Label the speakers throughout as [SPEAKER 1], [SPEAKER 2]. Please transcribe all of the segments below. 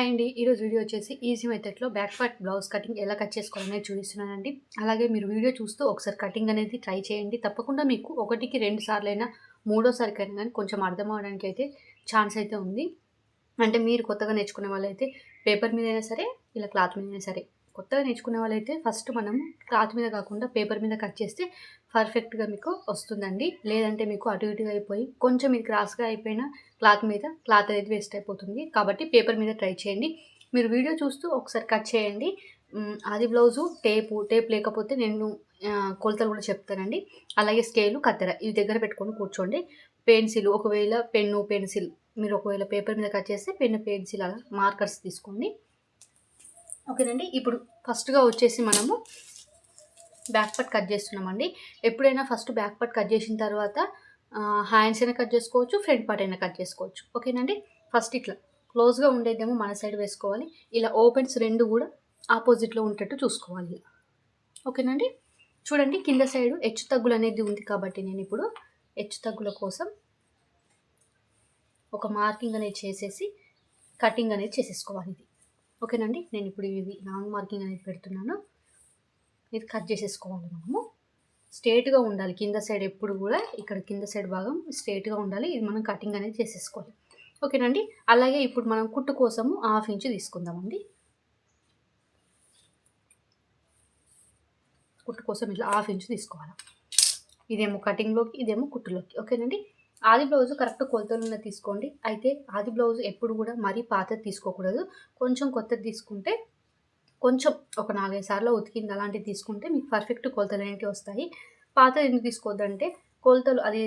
[SPEAKER 1] Hi అండి. ఈరోజు video వచ్చేసి ఈజీ మెథడ్లో బ్యాక్ పార్ట్ బ్లౌజ్ కటింగ్ ఎలా కట్ చేసుకోవాలనేది చూపిస్తున్నానండి. అలాగే మీరు వీడియో చూస్తూ ఒకసారి కటింగ్ అనేది ట్రై చేయండి. తప్పకుండా మీకు 1కి 2 సార్లైనా మూడోసారికైనా కానీ కొంచెం అర్థం అవ్వడానికి అయితే ఛాన్స్ అయితే ఉంది. అంటే మీరు కొత్తగా నేర్చుకునే వాళ్ళైతే పేపర్ మీదైనా సరే, ఇలా క్లాత్ మీదైనా సరే. కొత్తగా నేర్చుకునే వాళ్ళైతే ఫస్ట్ మనం క్లాత్ మీద కాకుండా పేపర్ మీద కట్ చేస్తే పర్ఫెక్ట్‌గా మీకు వస్తుందండి. లేదంటే మీకు అటు ఇటుగా అయిపోయి కొంచెం ఇది క్రాస్‌గా అయిపోయిన క్లాత్ అనేది వేస్ట్ అయిపోతుంది. కాబట్టి పేపర్ మీద ట్రై చేయండి. మీరు వీడియో చూస్తూ ఒకసారి కట్ చేయండి. ఆది బ్లౌజు టేప్ లేకపోతే నేను కొలతలు కూడా చెప్తానండి. అలాగే స్కేలు, కత్తెర ఇవి దగ్గర పెట్టుకొని కూర్చోండి. ఒకవేళ పెన్సిల్ మీరు ఒకవేళ పేపర్ మీద కట్ చేస్తే పెన్సిల్ అలా మార్కర్స్ తీసుకోండి. ఓకేనండి. ఇప్పుడు ఫస్ట్‌గా వచ్చేసి మనము బ్యాక్ పార్ట్ కట్ చేస్తున్నామండి. ఎప్పుడైనా ఫస్ట్ బ్యాక్ పార్ట్ కట్ చేసిన తర్వాత హ్యాండ్స్ అయినా కట్ చేసుకోవచ్చు, ఫ్రంట్ పార్ట్ అయినా కట్ చేసుకోవచ్చు. ఓకేనండి. ఫస్ట్ ఇట్లా క్లోజ్‌గా ఉండేదేమో మన సైడ్ వేసుకోవాలి. ఇలా ఓపెన్స్ 2 కూడా ఆపోజిట్లో ఉండేటట్టు చూసుకోవాలి. ఓకేనండి. చూడండి కింద సైడు హెచ్చు తగ్గులు అనేది ఉంది కాబట్టి నేను ఇప్పుడు హెచ్చు తగ్గుల కోసం ఒక మార్కింగ్ అనేది చేసేసి కటింగ్ అనేది చేసేసుకోవాలి ఇది. ఓకేనండి. నేను ఇప్పుడు ఇది లాంగ్ మార్కింగ్ అనేది పెడుతున్నాను. ఇది కట్ చేసేసుకోవాలి మనము. స్ట్రేట్‌గా ఉండాలి కింద సైడ్ ఎప్పుడు కూడా ఇక్కడ కింద సైడ్ భాగం స్ట్రేట్‌గా ఉండాలి. ఇది మనం కటింగ్ అనేది చేసేసుకోవాలి. ఓకేనండి. అలాగే ఇప్పుడు మనం కుట్టు కోసము 1/2 ఇంచ్ తీసుకుందామండి. కుట్టు కోసం ఇట్లా 1/2 ఇంచ్ తీసుకోవాలి. ఇదేమో కటింగ్‌లోకి, ఇదేమో కుట్టులోకి. ఓకేనండి. ఆది బ్లౌజ్ కరెక్ట్ కొలతలున్న తీసుకోండి. అయితే ఆది బ్లౌజ్ ఎప్పుడు కూడా మరీ పాతది తీసుకోకూడదు. కొంచెం కొత్తది తీసుకుంటే కొంచెం ఒక 4, 5 సార్లు ఉతికింది అలాంటివి తీసుకుంటే మీకు పర్ఫెక్ట్ కొలతలు అనేవి వస్తాయి. పాతది ఎందుకు తీసుకోవద్దంటే కొలతలు అది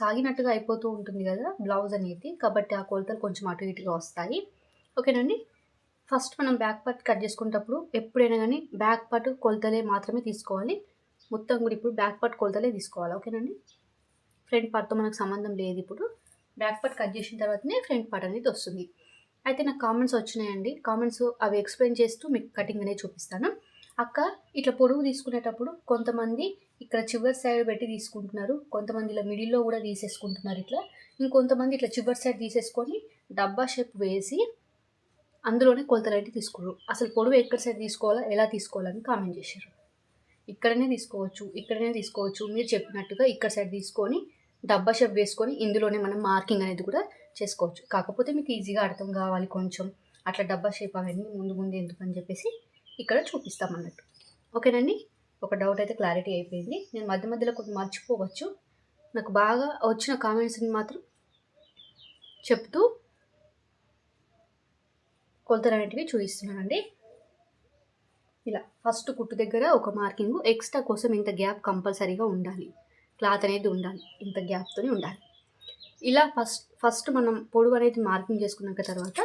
[SPEAKER 1] సాగినట్టుగా అయిపోతూ ఉంటుంది కదా బ్లౌజ్ అనేది. కాబట్టి ఆ కొలతలు కొంచెం అటు ఇటుగా వస్తాయి. ఓకేనండి. ఫస్ట్ మనం బ్యాక్ పార్ట్ కట్ చేసుకునేటప్పుడు ఎప్పుడైనా కానీ బ్యాక్ పార్ట్ కొలతలే మాత్రమే తీసుకోవాలి. మొత్తం కూడా ఇప్పుడు బ్యాక్ పార్ట్ కొలతలే తీసుకోవాలి. ఓకేనండి. ఫ్రంట్ పార్ట్తో మనకు సంబంధం లేదు. ఇప్పుడు బ్యాక్ పార్ట్ కట్ చేసిన తర్వాతనే ఫ్రంట్ పార్ట్ అనేది వస్తుంది. అయితే నాకు కామెంట్స్ వచ్చినాయండి. కామెంట్స్ అవి ఎక్స్ప్లెయిన్ చేస్తూ మీకు కటింగ్ అనేది చూపిస్తాను. అక్క ఇట్లా పొడుగు తీసుకునేటప్పుడు కొంతమంది ఇక్కడ చివరి సైడ్ పెట్టి తీసుకుంటున్నారు. కొంతమంది ఇలా మిడిల్లో కూడా తీసేసుకుంటున్నారు ఇట్లా. ఇంకొంతమంది ఇట్లా చివరి సైడ్ తీసేసుకొని డబ్బా షేప్ వేసి అందులోనే కొలతలు అయితే తీసుకున్నారు. అసలు పొడవు ఎక్కడ సైడ్ తీసుకోవాలా, ఎలా తీసుకోవాలని కామెంట్ చేశారు. ఇక్కడనే తీసుకోవచ్చు. మీరు చెప్పినట్టుగా ఇక్కడ సైడ్ తీసుకొని డబ్బా షేప్ వేసుకొని ఇందులోనే మనం మార్కింగ్ అనేది కూడా చేసుకోవచ్చు. కాకపోతే మీకు ఈజీగా అర్థం కావాలి కొంచెం అట్లా డబ్బా షేప్ అవన్నీ ముందు ఎందుకని చెప్పేసి ఇక్కడ చూపిస్తామన్నట్టు. ఓకేనండి. ఒక డౌట్ అయితే క్లారిటీ అయిపోయింది. నేను మధ్యలో కొంచెం మర్చిపోవచ్చు. నాకు బాగా వచ్చిన కామెంట్స్ని మాత్రం చెప్తూ కొలతలు అనేటివి చూపిస్తున్నానండి. ఇలా ఫస్ట్ కుట్టు దగ్గర ఒక మార్కింగ్ ఎక్స్ట్రా కోసం ఇంత గ్యాప్ కంపల్సరీగా ఉండాలి. క్లాత్ అనేది ఉండాలి. ఇంత గ్యాప్తోనే ఉండాలి. ఇలా ఫస్ట్ మనం పొడవు అనేది మార్కింగ్ చేసుకున్నాక తర్వాత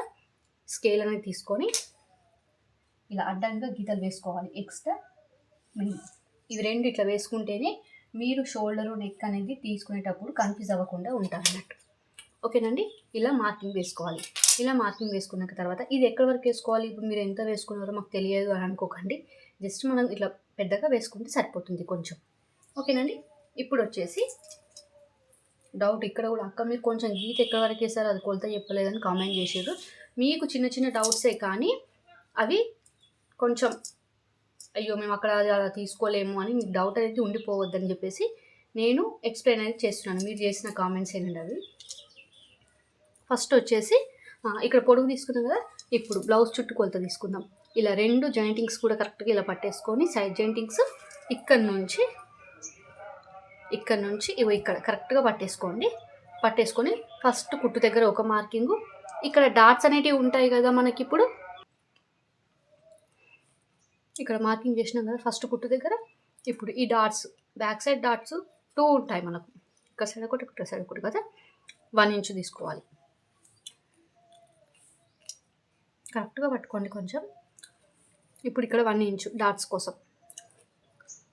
[SPEAKER 1] స్కేల్ అనేది తీసుకొని ఇలా అడ్డంగా గీతలు వేసుకోవాలి. ఎక్స్ట్రా మినిమం ఇవి 2 ఇట్లా వేసుకుంటేనే మీరు షోల్డరు నెక్ అనేది తీసుకునేటప్పుడు కన్ఫ్యూజ్ అవ్వకుండా ఉంటారు అన్నట్టు. ఓకేనండి. ఇలా మార్కింగ్ వేసుకోవాలి. ఇలా మార్కింగ్ వేసుకున్నాక తర్వాత ఇది ఎక్కడి వరకు వేసుకోవాలి, ఇప్పుడు మీరు ఎంత వేసుకున్నారో మాకు తెలియదు అని అనుకోకండి. జస్ట్ మనం ఇట్లా పెద్దగా వేసుకుంటే సరిపోతుంది కొంచెం. ఓకేనండి. ఇప్పుడు వచ్చేసి డౌట్ ఇక్కడ కూడా అక్క మీరు కొంచెం గీత ఎక్కడి వరకు వేసారో అది కొలత చెప్పలేదని కామెంట్ చేసారు. మీకు చిన్న డౌట్సే కానీ అవి కొంచెం అయ్యో మేము అక్కడ అలా తీసుకోలేము అని మీకు డౌట్ అనేది ఉండిపోవద్దని చెప్పేసి నేను ఎక్స్ప్లెయిన్ అనేది చేస్తున్నాను. మీరు చేసిన కామెంట్స్ ఏంటంటే అవి ఫస్ట్ వచ్చేసి ఇక్కడ పొడుగు తీసుకున్నాం కదా, ఇప్పుడు బ్లౌజ్ చుట్టూ కొలత తీసుకుందాం. ఇలా 2 జాయింటింగ్స్ కూడా కరెక్ట్గా ఇలా పట్టేసుకొని సైడ్ జాయింటింగ్స్ ఇక్కడ నుంచి ఇక్కడ కరెక్ట్గా పట్టేసుకొని ఫస్ట్ కుట్టు దగ్గర ఒక మార్కింగు, ఇక్కడ డాట్స్ అనేటివి ఉంటాయి కదా మనకి. ఇప్పుడు ఇక్కడ మార్కింగ్ చేసినాం కదా ఫస్ట్ కుట్టు దగ్గర. ఇప్పుడు ఈ డాట్స్ బ్యాక్ సైడ్ డాట్స్ 2 ఉంటాయి మనకు. ఇక్కడ సైడ్ ఒకటి కదా, 1 ఇంచ్ తీసుకోవాలి. కరెక్ట్గా పట్టుకోండి కొంచెం. ఇప్పుడు ఇక్కడ 1 ఇంచ్ డాట్స్ కోసం.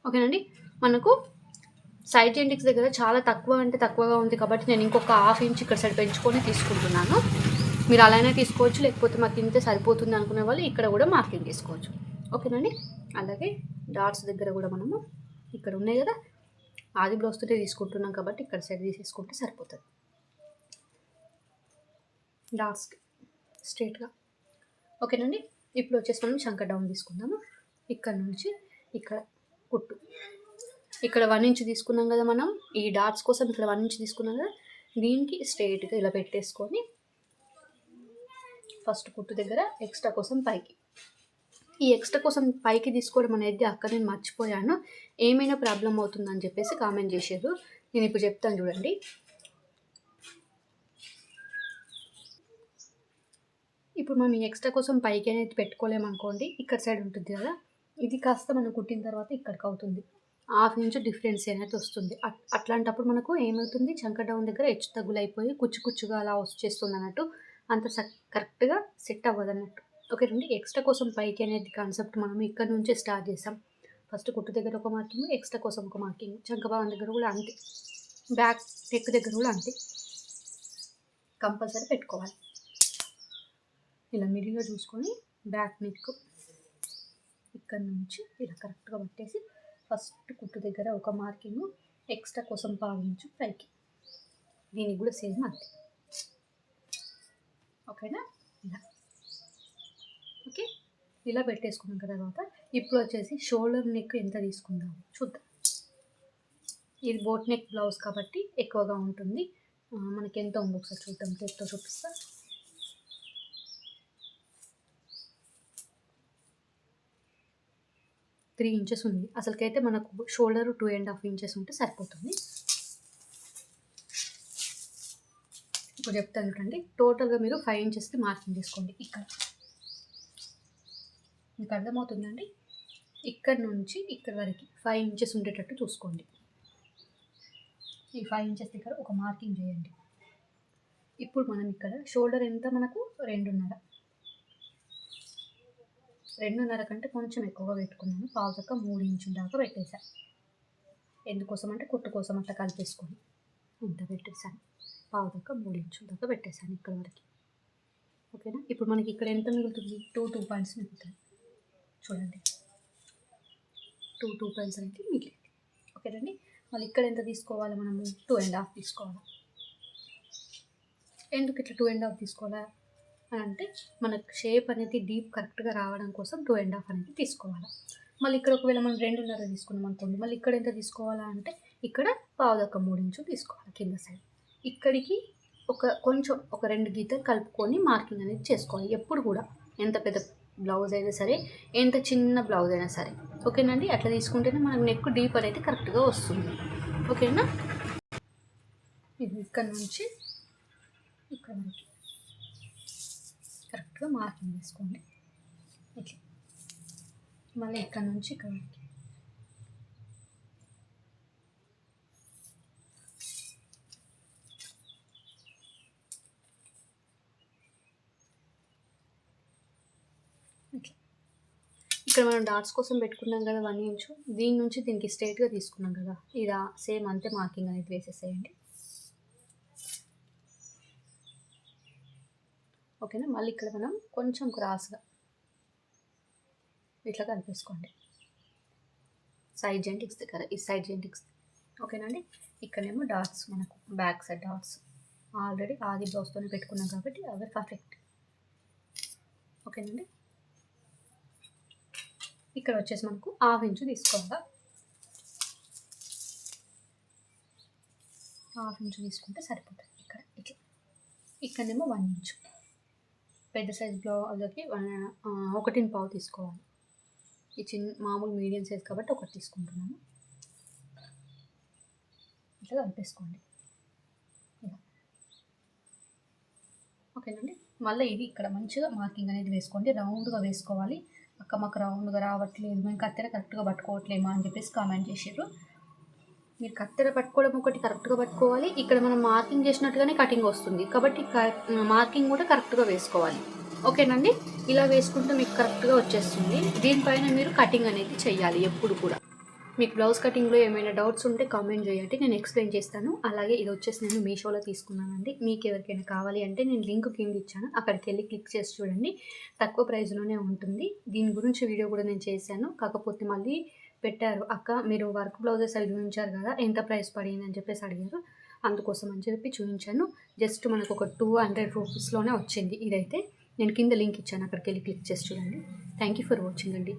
[SPEAKER 1] ఓకేనండి. మనకు సైడ్ జాయింటింగ్స్ దగ్గర చాలా తక్కువగా ఉంది కాబట్టి నేను ఇంకొక 1/2 ఇంచ్ ఇక్కడ సైడ్ పెంచుకొని తీసుకుంటున్నాను. మీరు అలానే తీసుకోవచ్చు, లేకపోతే మాకు ఇంతే సరిపోతుంది అనుకునే వాళ్ళు ఇక్కడ కూడా మార్కింగ్ చేసుకోవచ్చు. ఓకేనండి. అలాగే డాట్స్ దగ్గర కూడా మనము ఇక్కడ ఉన్నాయి కదా, ఆది బ్లౌజ్తో తీసుకుంటున్నాం కాబట్టి ఇక్కడ సైడ్ తీసేసుకుంటే సరిపోతుంది. డాట్స్కి స్ట్రేట్గా ఓకేనండి. ఇప్పుడు వచ్చేసి మనం చంక డౌన్ తీసుకుందాము. ఇక్కడ నుంచి ఇక్కడ కుట్టు, ఇక్కడ 1 ఇంచ్ తీసుకున్నాం కదా మనం, ఈ డాట్స్ కోసం ఇక్కడ 1 ఇంచ్ తీసుకున్నాం కదా, దీనికి స్ట్రైట్గా ఇలా పెట్టేసుకొని ఫస్ట్ కుట్టు దగ్గర ఎక్స్ట్రా కోసం పైకి, ఈ ఎక్స్ట్రా కోసం పైకి తీసుకోవడం అనేది అక్కడ నేను మర్చిపోయాను, ఏమైనా ప్రాబ్లం అవుతుందని చెప్పేసి కామెంట్ చేశారు. నేను ఇప్పుడు చెప్తాను చూడండి. ఇప్పుడు మనం ఈ ఎక్స్ట్రా కోసం పైకి అనేది పెట్టుకోలేమనుకోండి, ఇక్కడ సైడ్ ఉంటుంది కదా, ఇది కాస్త మనం కుట్టిన తర్వాత ఇక్కడికి అవుతుంది, 1/2 ఇంచ్ డిఫరెన్స్ అనేది వస్తుంది. అట్లాంటప్పుడు మనకు ఏమవుతుంది, చంక డౌన్ దగ్గర హెచ్చు తగ్గులు అయిపోయి కుచ్చుగా అలా వచ్చేస్తుంది అన్నట్టు, అంత కరెక్ట్గా సెట్ అవ్వదు అన్నట్టు. ఓకే అండి. ఎక్స్ట్రా కోసం పైకి అనేది కాన్సెప్ట్ మనం ఇక్కడ నుంచే స్టార్ట్ చేసాం. ఫస్ట్ కుట్టు దగ్గర ఒక మార్కింగ్, ఎక్స్ట్రా కోసం ఒక మార్కింగ్, చంక భాగం దగ్గర కూడా అంతే, బ్యాక్ నెక్ దగ్గర కూడా అంతే, కంపల్సరీ పెట్టుకోవాలి. ఇలా మిడిల్లో చూసుకొని బ్యాక్ నెక్ ఇక్కడ నుంచి ఇలా కరెక్ట్గా పట్టేసి ఫస్ట్ కుట్టు దగ్గర ఒక మార్కింగ్, ఎక్స్ట్రా కోసం 1/2 ఇంచు పైకి, దీనికి కూడా సేమ్ అంతే. ఓకేనా? ఇలా ఓకే, ఇలా పెట్టేసుకున్నాం తర్వాత ఇప్పుడు వచ్చేసి షోల్డర్ నెక్ ఎంత తీసుకుందాం చూద్దాం. ఇది బోట్ నెక్ బ్లౌజ్ కాబట్టి ఎక్కువగా ఉంటుంది, మనకి ఎంత ఉందో ఒకసారి చూద్దాం, టేప్తో చూపిస్తా. 3 ఇంచెస్ ఉంది. అసలుకైతే మనకు షోల్డర్ 2.5 ఇంచెస్ ఉంటే సరిపోతుంది. ఇప్పుడు చెప్తాను చూడండి. టోటల్గా మీరు 5 ఇంచెస్కి మార్కింగ్ చేసుకోండి. ఇక్కడ మీకు అర్థమవుతుందండి. ఇక్కడ నుంచి ఇక్కడ వరకు 5 ఇంచెస్ ఉండేటట్టు చూసుకోండి. ఈ 5 ఇంచెస్ దగ్గర ఒక మార్కింగ్ చేయండి. ఇప్పుడు మనం ఇక్కడ షోల్డర్ ఎంత, మనకు 2.5, 2.5 కంటే కొంచెం ఎక్కువగా పెట్టుకున్నాను, 3 ఇంచుల దాకా పెట్టేశాను. ఎందుకోసం అంటే కుట్టు కోసం అట్లా కలిపేసుకొని ఇంత పెట్టేశాను, 3 ఇంచుల దాకా పెట్టేశాను ఇక్కడ వరకు. ఓకేనా? ఇప్పుడు మనకి ఇక్కడ ఎంత మిగులుతుంది, 2 పాయింట్స్ మిగులుతుంది చూడండి, 2 పాయింట్స్ అనేది మిగిలింది. ఓకేనండి. మళ్ళీ ఇక్కడ ఎంత తీసుకోవాలి, మనము 2.5 తీసుకోవాలి. ఎందుకు ఇట్లా 2.5 తీసుకోవాలా అని అంటే, మనకు షేప్ అనేది డీప్ కరెక్ట్గా రావడం కోసం 2.5 అనేది తీసుకోవాలి. మళ్ళీ ఇక్కడ ఒకవేళ మనం 2.5 తీసుకున్నాం అనుకోండి, మళ్ళీ ఇక్కడ ఎంత తీసుకోవాలా అంటే, ఇక్కడ 3 ఇంచులు తీసుకోవాలి కింద సైడ్. ఇక్కడికి కొంచెం ఒక 2 గీతలు కలుపుకొని మార్కింగ్ అనేది చేసుకోవాలి ఎప్పుడు కూడా, ఎంత పెద్ద బ్లౌజ్ అయినా సరే, ఎంత చిన్న బ్లౌజ్ అయినా సరే. ఓకేనండి. అట్లా తీసుకుంటేనే మనకు నెక్ డీప్ అనేది కరెక్ట్గా వస్తుంది. ఓకేనా? ఇది ఇక్కడ నుంచి ఇక్కడ వరకు కరెక్ట్గా మార్కింగ్ వేసుకోండి. ఇట్లా మళ్ళీ ఇక్కడ నుంచి ఇక్కడ వరకు ఇట్లా. ఇక్కడ మనం డాట్స్ కోసం పెట్టుకున్నాం కదా 1 ఇంచు, దీని నుంచి దీనికి స్ట్రైట్గా తీసుకున్నాం కదా, ఇది సేమ్ అంతే మార్కింగ్ అనేది వేసేసేయండి. ఓకేనా? మళ్ళీ ఇక్కడ మనం కొంచెం క్రాస్గా ఇట్లా కలిపేసుకోండి సైడ్ జెంటిక్స్ దగ్గర, ఈ సైడ్ జెంటిక్స్. ఓకేనండి. ఇక్కడేమో డాట్స్, మనకు బ్యాక్ సైడ్ డాట్స్ ఆల్రెడీ ఆది బ్లౌజ్తోనే పెట్టుకున్నాం కాబట్టి అవి పర్ఫెక్ట్. ఓకేనండి. ఇక్కడ వచ్చేసి మనకు 1/2 ఇంచు తీసుకోవాలా, 1/2 ఇంచు తీసుకుంటే సరిపోతుంది. ఇక్కడ ఇట్లా, ఇక్కడేమో 1 ఇంచు, పెద్ద సైజ్ బ్లౌజ్కి 1.5 తీసుకోవాలి. ఈ మామూలు మీడియం సైజ్ కాబట్టి 1 తీసుకుంటున్నాను. ఇట్లా కలిపేసుకోండి ఇలా. ఓకేనండి. మళ్ళీ ఇది ఇక్కడ మంచిగా మార్కింగ్ అనేది వేసుకోండి, రౌండ్గా వేసుకోవాలి. మాకు రౌండ్గా రావట్లేదు, మేము కత్తెర కరెక్ట్గా పట్టుకోవట్లేమా అని చెప్పేసి కామెంట్ చేసారు. మీరు కత్తెర పట్టుకోవడం ఒకటి కరెక్ట్గా పట్టుకోవాలి, ఇక్కడ మనం మార్కింగ్ చేసినట్టుగానే కటింగ్ వస్తుంది కాబట్టి మార్కింగ్ కూడా కరెక్ట్గా వేసుకోవాలి. ఓకేనండి. ఇలా వేసుకుంటే మీకు కరెక్ట్గా వచ్చేస్తుంది. దీనిపైన మీరు కటింగ్ అనేది చేయాలి ఎప్పుడు కూడా. మీకు బ్లౌజ్ కటింగ్లో ఏమైనా డౌట్స్ ఉంటే కామెంట్ చేయండి, నేను ఎక్స్ప్లెయిన్ చేస్తాను. అలాగే ఇది వచ్చేసి నేను మీషోలో తీసుకున్నానండి. మీకు ఎవరికైనా కావాలి అంటే నేను లింక్ కింద ఇచ్చాను, అక్కడికి వెళ్ళి క్లిక్ చేసి చూడండి, తక్కువ ప్రైస్లోనే ఉంటుంది. దీని గురించి వీడియో కూడా నేను చేశాను, కాకపోతే మళ్ళీ పెట్టారు, అక్క మీరు వర్క్ బ్లౌజెస్ అవి చూపించారు కదా, ఎంత ప్రైస్ పడింది అని చెప్పేసి అడిగారు, అందుకోసం అని చెప్పి చూపించాను. జస్ట్ మనకు ఒక 200 రూపీస్లోనే వచ్చింది ఇదైతే. నేను కింద లింక్ ఇచ్చాను, అక్కడికి వెళ్ళి క్లిక్ చేసి చూడండి. థ్యాంక్ యూ ఫర్ వాచింగ్ అండి.